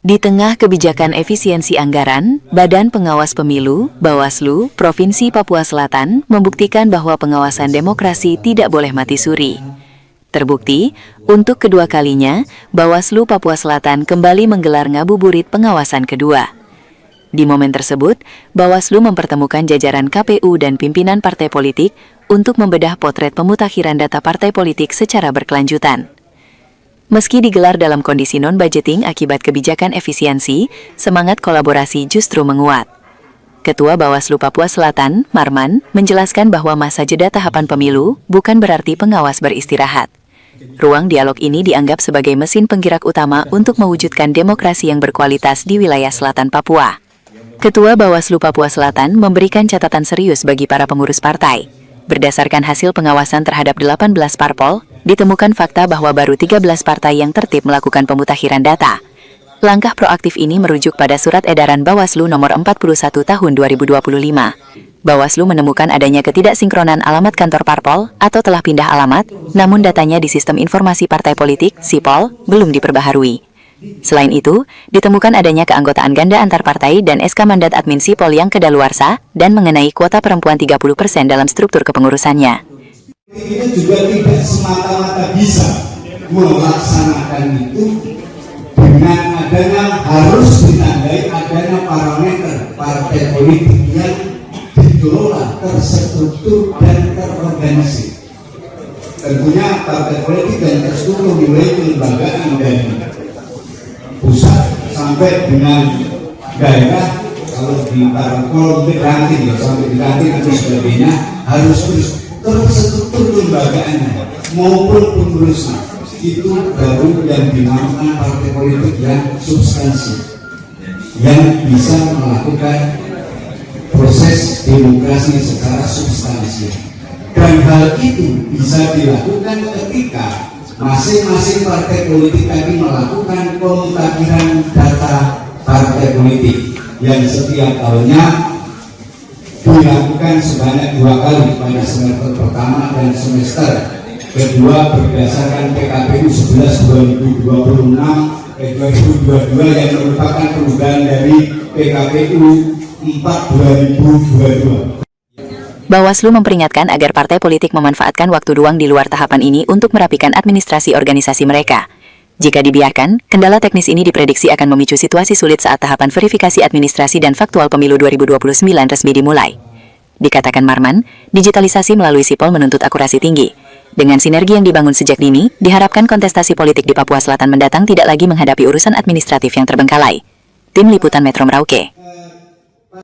Di tengah kebijakan efisiensi anggaran, Badan Pengawas Pemilu, Bawaslu, Provinsi Papua Selatan membuktikan bahwa pengawasan demokrasi tidak boleh mati suri. Terbukti, untuk kedua kalinya, Bawaslu Papua Selatan kembali menggelar ngabuburit pengawasan kedua. Di momen tersebut, Bawaslu mempertemukan jajaran KPU dan pimpinan partai politik untuk membedah potret pemutakhiran data partai politik secara berkelanjutan. Meski digelar dalam kondisi non-budgeting akibat kebijakan efisiensi, semangat kolaborasi justru menguat. Ketua Bawaslu Papua Selatan, Marman, menjelaskan bahwa masa jeda tahapan pemilu bukan berarti pengawas beristirahat. Ruang dialog ini dianggap sebagai mesin penggerak utama untuk mewujudkan demokrasi yang berkualitas di wilayah selatan Papua. Ketua Bawaslu Papua Selatan memberikan catatan serius bagi para pengurus partai. Berdasarkan hasil pengawasan terhadap 18 parpol, ditemukan fakta bahwa baru 13 partai yang tertib melakukan pemutakhiran data. Langkah proaktif ini merujuk pada Surat Edaran Bawaslu Nomor 41 Tahun 2025. Bawaslu menemukan adanya ketidaksinkronan alamat kantor parpol atau telah pindah alamat, namun datanya di Sistem Informasi Partai Politik, SIPOL, belum diperbaharui. Selain itu, ditemukan adanya keanggotaan ganda antar partai dan SK mandat admin SIPOL yang kedaluarsa dan mengenai kuota perempuan 30% dalam struktur kepengurusannya. Kita juga tidak semata-mata bisa melaksanakan itu dengan adanya harus ditandai adanya parameter partai politik yang dikelola, terstruktur dan terorganisir. Tentunya partai politik dan terstruktur mulai kelembagaan dari pusat sampai dengan daerah, kalau di parpol di ranting sampai di ranting dan sebagainya harus terstruktur kelembagaannya maupun pengurusnya itu baru yang dinamakan partai politik yang substansi yang bisa melakukan proses demokrasi secara substansial, dan hal itu bisa dilakukan ketika masing-masing partai politik tadi melakukan pemutakhiran data partai politik yang setiap tahunnya dilakukan sebanyak 2 kali pada semester pertama dan semester kedua berdasarkan PKPU 11 2026 2022 yang merupakan perubahan dari PKPU 4 2022. Bawaslu memperingatkan agar partai politik memanfaatkan waktu ruang di luar tahapan ini untuk merapikan administrasi organisasi mereka. Jika dibiarkan, kendala teknis ini diprediksi akan memicu situasi sulit saat tahapan verifikasi administrasi dan faktual pemilu 2029 resmi dimulai. Dikatakan Marman, digitalisasi melalui SIPOL menuntut akurasi tinggi. Dengan sinergi yang dibangun sejak dini, diharapkan kontestasi politik di Papua Selatan mendatang tidak lagi menghadapi urusan administratif yang terbengkalai. Tim Liputan Metro Merauke.